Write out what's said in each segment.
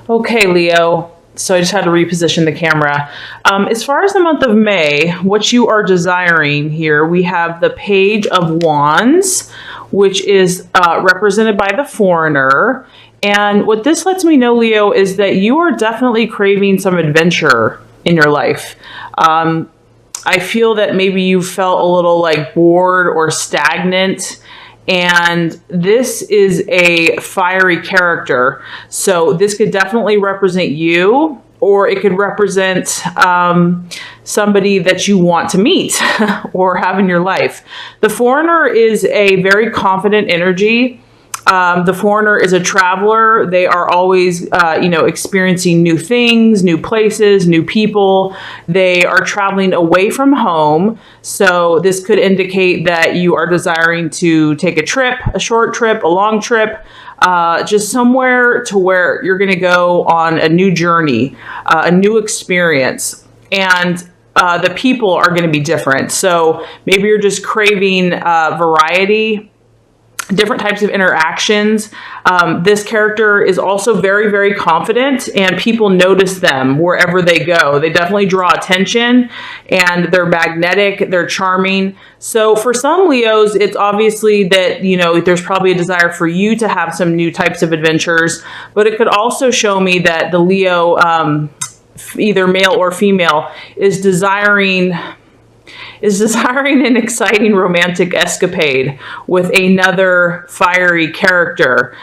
Okay, Leo. So I just had to reposition the camera. As far as the month of May, what you are desiring here, we have the Page of Wands, which is represented by the Foreigner. And what this lets me know, Leo, is that you are definitely craving some adventure in your life. I feel that maybe you felt a little like bored or stagnant. And this is a fiery character. So this could definitely represent you, or it could represent somebody that you want to meet or have in your life. The Foreigner is a very confident energy. The Foreigner is a traveler. They are always, experiencing new things, new places, new people. They are traveling away from home. So this could indicate that you are desiring to take a trip, a short trip, a long trip, just somewhere to where you're going to go on a new journey, a new experience. And the people are going to be different. So maybe you're just craving variety, different types of interactions. This character is also very, very confident, and people notice them wherever they go. They definitely draw attention, and they're magnetic, they're charming. So for some Leos, it's obviously that, there's probably a desire for you to have some new types of adventures, but it could also show me that the Leo, either male or female, is desiring an exciting romantic escapade with another fiery character.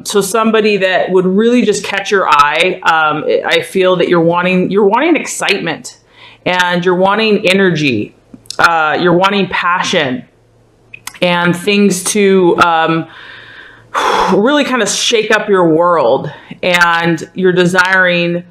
So somebody that would really just catch your eye. I feel that you're wanting excitement, and you're wanting energy. You're wanting passion and things to really kind of shake up your world, and you're desiring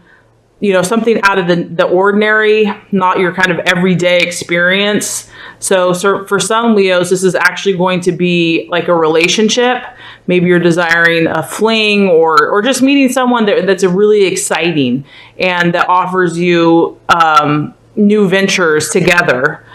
something out of the ordinary, not your kind of everyday experience. So for some Leos, this is actually going to be like a relationship. Maybe you're desiring a fling, or just meeting someone that's really exciting and that offers you new ventures together.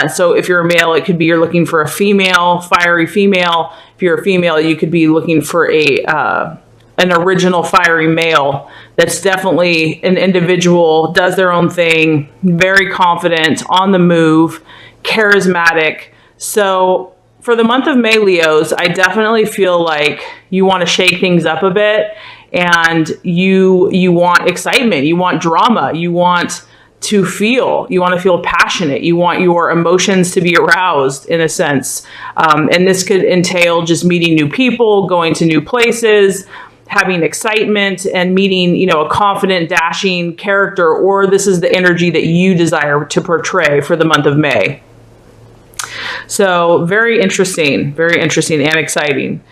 So if you're a male, it could be you're looking for a female, fiery female. If you're a female, you could be looking for an original fiery male that's definitely an individual, does their own thing, very confident, on the move, charismatic. So for the month of May, Leos, I definitely feel like you want to shake things up a bit, and you want excitement, you want drama, you want to feel passionate, you want your emotions to be aroused in a sense. And this could entail just meeting new people, going to new places, having excitement, and meeting, a confident, dashing character, or this is the energy that you desire to portray for the month of May. So very interesting and exciting.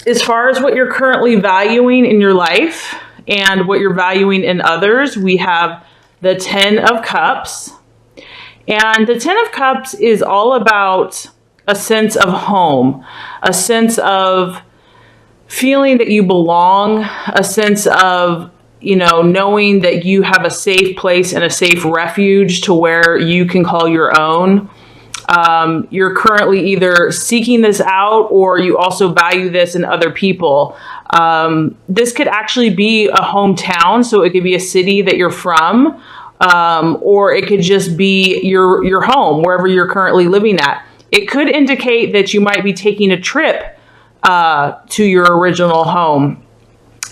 As far as what you're currently valuing in your life and what you're valuing in others, we have the 10 of Cups. And the 10 of Cups is all about a sense of home, a sense of feeling that you belong, a sense of, knowing that you have a safe place and a safe refuge to where you can call your own. You're currently either seeking this out, or you also value this in other people. This could actually be a hometown, so it could be a city that you're from, or it could just be your home, wherever you're currently living at. It could indicate that you might be taking a trip to your original home,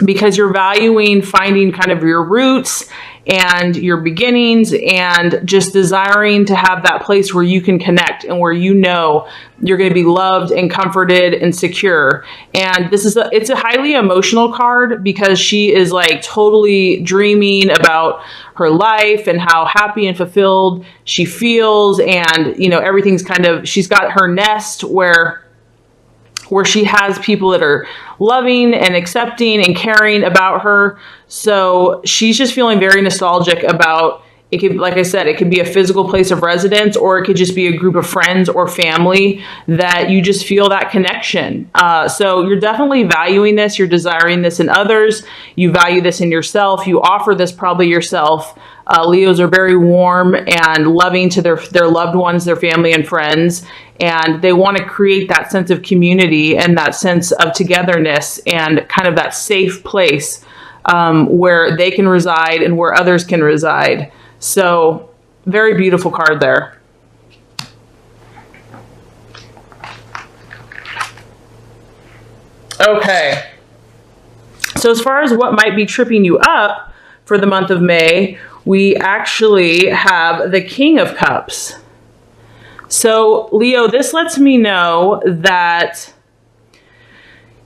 because you're valuing finding kind of your roots and your beginnings, and just desiring to have that place where you can connect and where you're going to be loved and comforted and secure. And it's a highly emotional card, because she is like totally dreaming about her life and how happy and fulfilled she feels, and everything's she's got her nest where she has people that are loving and accepting and caring about her. So she's just feeling very nostalgic about It could, like I said, it could be a physical place of residence, or it could just be a group of friends or family that you just feel that connection. So you're definitely valuing this. You're desiring this in others. You value this in yourself. You offer this probably yourself. Leos are very warm and loving to their loved ones, their family and friends, and they want to create that sense of community and that sense of togetherness and kind of that safe place where they can reside and where others can reside. So very beautiful card there. Okay. So as far as what might be tripping you up for the month of May, we actually have the King of Cups. So Leo, this lets me know that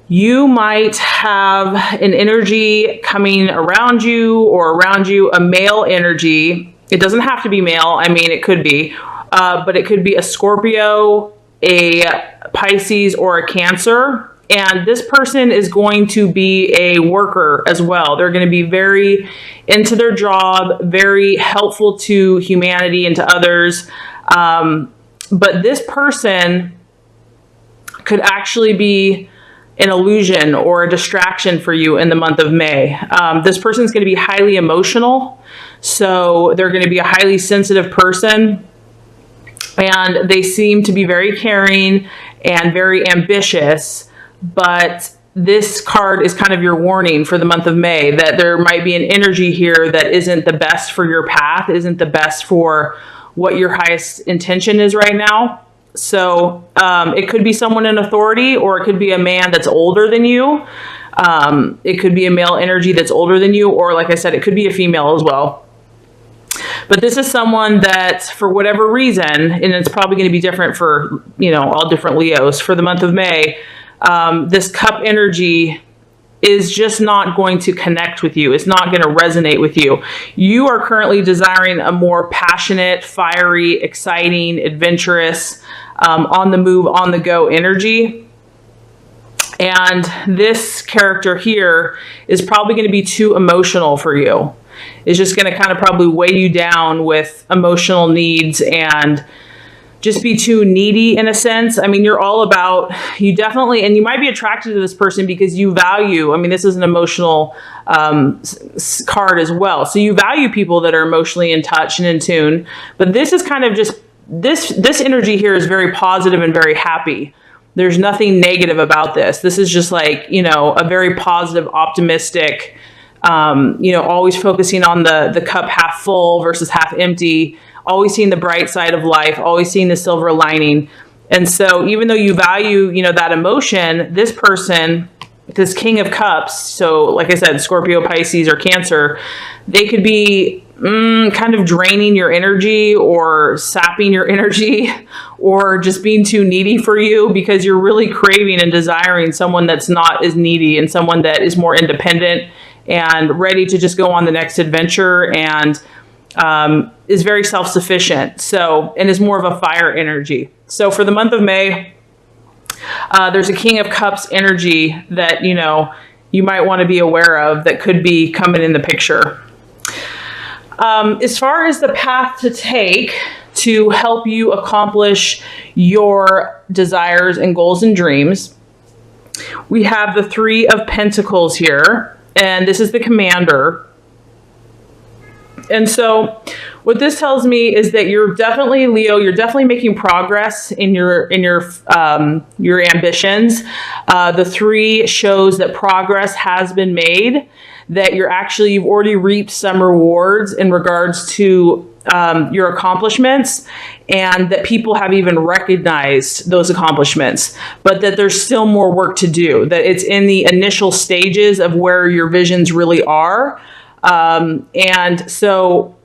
you might have an energy coming around you or around you, a male energy. It doesn't have to be male. I mean, it could be, but it could be a Scorpio, a Pisces, or a Cancer. And this person is going to be a worker as well. They're going to be very into their job, very helpful to humanity and to others. But this person could actually be an illusion or a distraction for you in the month of May. This person is going to be highly emotional. So they're going to be a highly sensitive person. And they seem to be very caring and very ambitious. But this card is kind of your warning for the month of May, that there might be an energy here that isn't the best for your path, isn't the best for what your highest intention is right now. So it could be someone in authority, or it could be a man that's older than you. It could be a male energy that's older than you, or like I said, it could be a female as well. But this is someone that, for whatever reason, and it's probably going to be different for, you know, all different Leos for the month of May, this cup energy is just not going to connect with you. It's not going to resonate with you. You are currently desiring a more passionate, fiery, exciting, adventurous, on the move, on the go energy. And this character here is probably going to be too emotional for you. It's just going to kind of probably weigh you down with emotional needs and just be too needy in a sense. I mean, you're all about, you definitely, and you might be attracted to this person because you value, I mean, this is an emotional card as well. So you value people that are emotionally in touch and in tune, but this is kind of just, this energy here is very positive and very happy. There's nothing negative about this. This is just like, you know, a very positive, optimistic, you know, always focusing on the cup half full versus half empty, always seeing the bright side of life, always seeing the silver lining. And so even though you value, you know, that emotion, this person, this King of Cups, so like I said, Scorpio, Pisces, or Cancer, they could be kind of draining your energy or sapping your energy or just being too needy for you, because you're really craving and desiring someone that's not as needy and someone that is more independent and ready to just go on the next adventure and is very self-sufficient. So, and is more of a fire energy. So for the month of May, there's a King of Cups energy that, you know, you might want to be aware of that could be coming in the picture. As far as the path to take to help you accomplish your desires and goals and dreams, we have the Three of Pentacles here, and this is the commander. And so what this tells me is that you're definitely, Leo, you're definitely making progress in your ambitions. The three shows that progress has been made, that you've already reaped some rewards in regards to your accomplishments, and that people have even recognized those accomplishments, but that there's still more work to do, that it's in the initial stages of where your visions really are. And so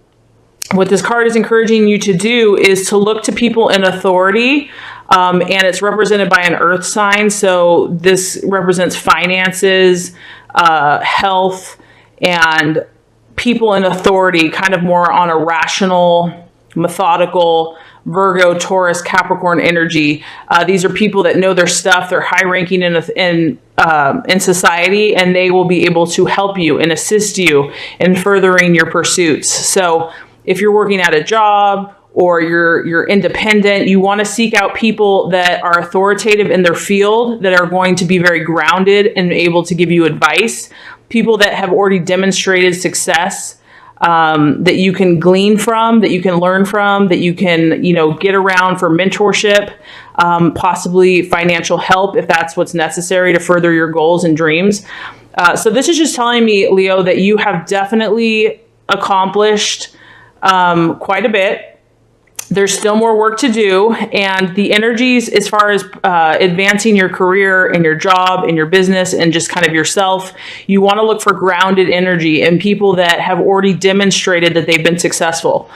what this card is encouraging you to do is to look to people in authority, and it's represented by an earth sign. So this represents finances, health, and people in authority, kind of more on a rational, methodical, Virgo, Taurus, Capricorn energy. These are people that know their stuff. They're high ranking in society, and they will be able to help you and assist you in furthering your pursuits. So if you're working at a job or you're independent, you want to seek out people that are authoritative in their field, that are going to be very grounded and able to give you advice, people that have already demonstrated success, that you can glean from, that you can learn from, that you can, get around for mentorship, possibly financial help if that's what's necessary to further your goals and dreams. So this is just telling me, Leo, that you have definitely accomplished quite a bit. There's still more work to do, and the energies as far as advancing your career and your job and your business and just kind of yourself, you want to look for grounded energy and people that have already demonstrated that they've been successful.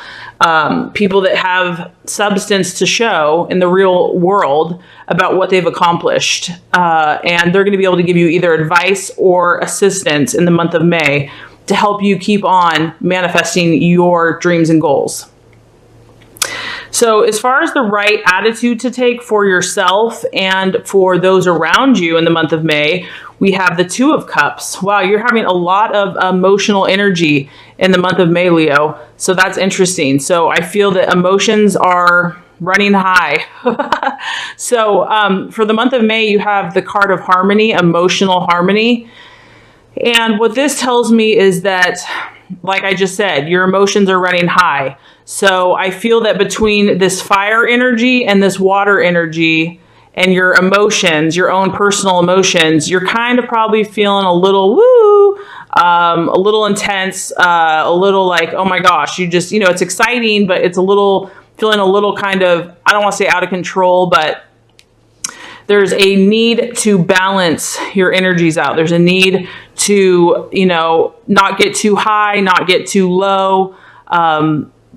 People that have substance to show in the real world about what they've accomplished. And they're going to be able to give you either advice or assistance in the month of May to help you keep on manifesting your dreams and goals. So as far as the right attitude to take for yourself and for those around you in the month of May, we have the Two of Cups. Wow, you're having a lot of emotional energy in the month of May, Leo. So that's interesting. So I feel that emotions are running high. So for the month of May, you have the card of harmony, emotional harmony. And what this tells me is that, like I just said, your emotions are running high. So I feel that between this fire energy and this water energy and your emotions, your own personal emotions, you're kind of probably feeling a little woo, a little intense, a little like, oh my gosh, you just, it's exciting, but it's feeling a little kind of, I don't want to say out of control, but there's a need to balance your energies out. There's a need to, not get too high, not get too low,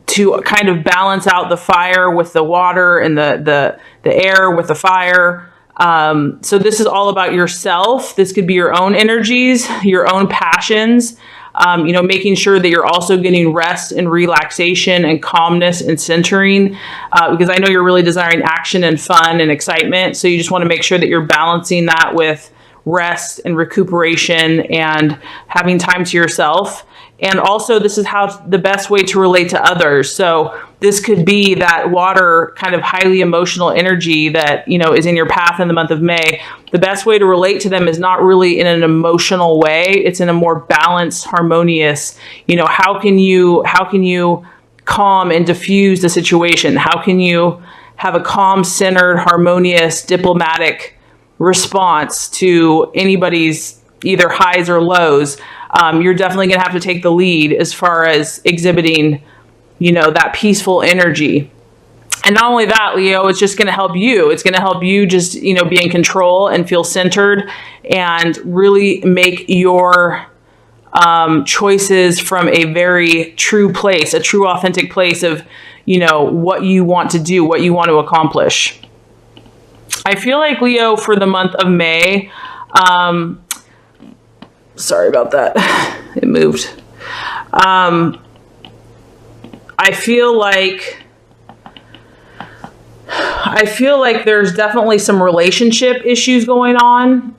to kind of balance out the fire with the water and the air with the fire. So this is all about yourself. This could be your own energies, your own passions, making sure that you're also getting rest and relaxation and calmness and centering, because I know you're really desiring action and fun and excitement. So you just want to make sure that you're balancing that with rest and recuperation and having time to yourself. And also, this is how the best way to relate to others. So this could be that water kind of highly emotional energy that, is in your path in the month of May. The best way to relate to them is not really in an emotional way. It's in a more balanced, harmonious, how can you calm and diffuse the situation? How can you have a calm, centered, harmonious, diplomatic response to anybody's either highs or lows? You're definitely going to have to take the lead as far as exhibiting, that peaceful energy. And not only that, Leo, it's just going to help you. It's going to help you just, be in control and feel centered and really make your choices from a very true place, a true authentic place of, what you want to do, what you want to accomplish. I feel like, Leo, for the month of May, sorry about that. It moved. I feel like there's definitely some relationship issues going on.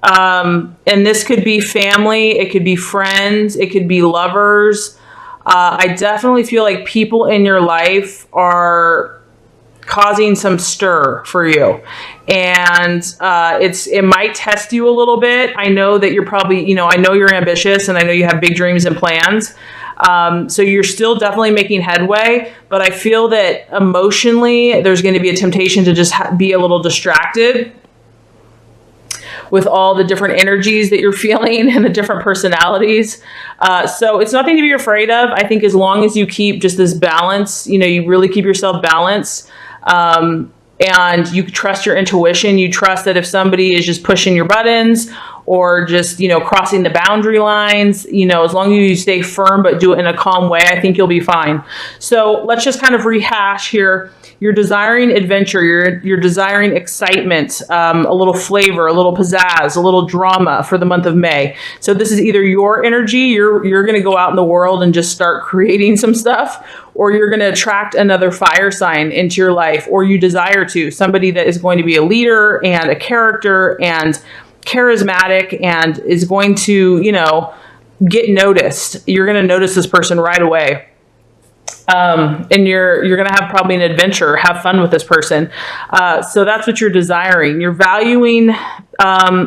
And this could be family, it could be friends, it could be lovers. I definitely feel like people in your life are causing some stir for you. And it might test you a little bit. I know that you're probably, I know you're ambitious and I know you have big dreams and plans. So you're still definitely making headway, but I feel that emotionally there's going to be a temptation to just be a little distracted with all the different energies that you're feeling and the different personalities. So it's nothing to be afraid of. I think as long as you keep just this balance, you really keep yourself balanced. And you trust your intuition. You trust that if somebody is just pushing your buttons or just, crossing the boundary lines, as long as you stay firm but do it in a calm way, I think you'll be fine. So let's just kind of rehash here. You're desiring adventure. You're desiring excitement, a little flavor, a little pizzazz, a little drama for the month of May. So this is either your energy. You're going to go out in the world and just start creating some stuff, or you're going to attract another fire sign into your life, or you desire to, somebody that is going to be a leader and a character and charismatic and is going to, get noticed. You're going to notice this person right away. And you're going to have probably an adventure, have fun with this person. So that's what you're desiring. You're valuing,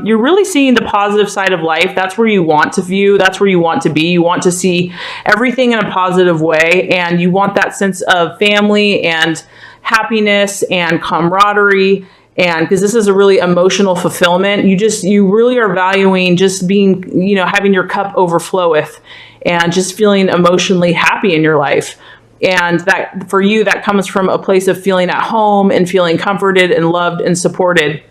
you're really seeing the positive side of life. That's where you want to view. That's where you want to be. You want to see everything in a positive way. And you want that sense of family and happiness and camaraderie. And because this is a really emotional fulfillment, you really are valuing just being, having your cup overfloweth and just feeling emotionally happy in your life. And that for you, that comes from a place of feeling at home and feeling comforted and loved and supported.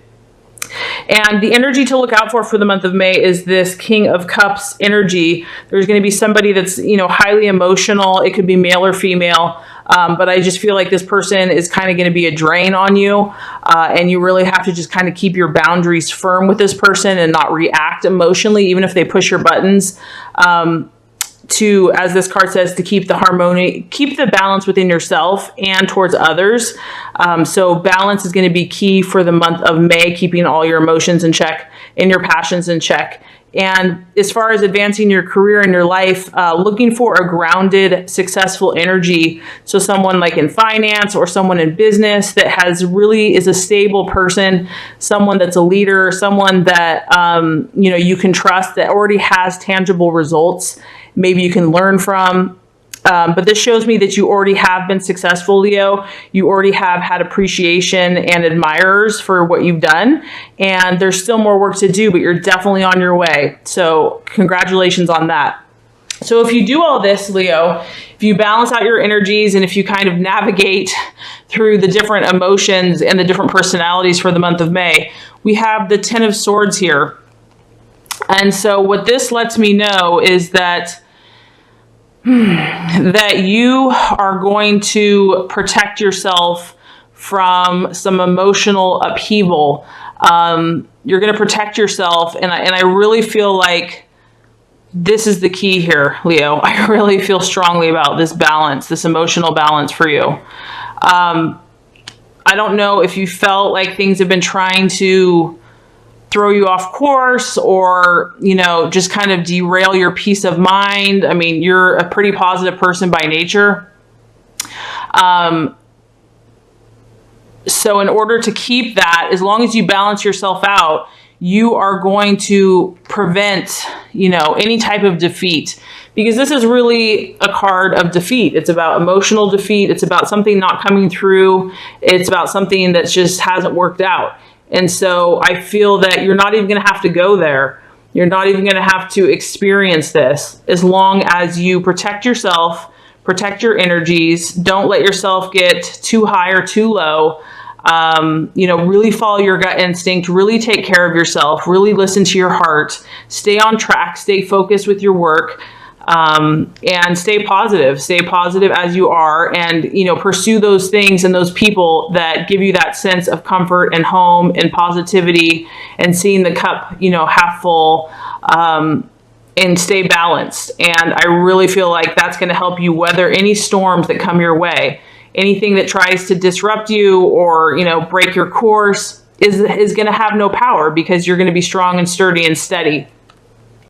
And the energy to look out for the month of May is this King of Cups energy. There's going to be somebody that's, highly emotional. It could be male or female. But I just feel like this person is kind of going to be a drain on you. And you really have to just kind of keep your boundaries firm with this person and not react emotionally, even if they push your buttons. As this card says, to keep the harmony, keep the balance within yourself and towards others. So balance is going to be key for the month of May, keeping all your emotions in check and your passions in check. And as far as advancing your career and your life, looking for a grounded, successful energy. So someone like in finance or someone in business that is a stable person, someone that's a leader, someone that, you can trust, that already has tangible results. Maybe you can learn from. But this shows me that you already have been successful, Leo. You already have had appreciation and admirers for what you've done. And there's still more work to do, but you're definitely on your way. So congratulations on that. So if you do all this, Leo, if you balance out your energies and if you kind of navigate through the different emotions and the different personalities for the month of May, we have the Ten of Swords here. And so what this lets me know is that you are going to protect yourself from some emotional upheaval. You're going to protect yourself. And I really feel like this is the key here, Leo. I really feel strongly about this balance, this emotional balance for you. I don't know if you felt like things have been trying to throw you off course or, just kind of derail your peace of mind. I mean, you're a pretty positive person by nature. So in order to keep that, as long as you balance yourself out, you are going to prevent, any type of defeat, because this is really a card of defeat. It's about emotional defeat. It's about something not coming through. It's about something that just hasn't worked out. And so I feel that you're not even going to have to go there. You're not even going to have to experience this, as long as you protect yourself, protect your energies. Don't let yourself get too high or too low. Really follow your gut instinct, really take care of yourself, really listen to your heart, stay on track, stay focused with your work. And stay positive as you are, and, pursue those things and those people that give you that sense of comfort and home and positivity and seeing the cup, half full, and stay balanced. And I really feel like that's going to help you weather any storms that come your way. Anything that tries to disrupt you or, break your course is going to have no power, because you're going to be strong and sturdy and steady.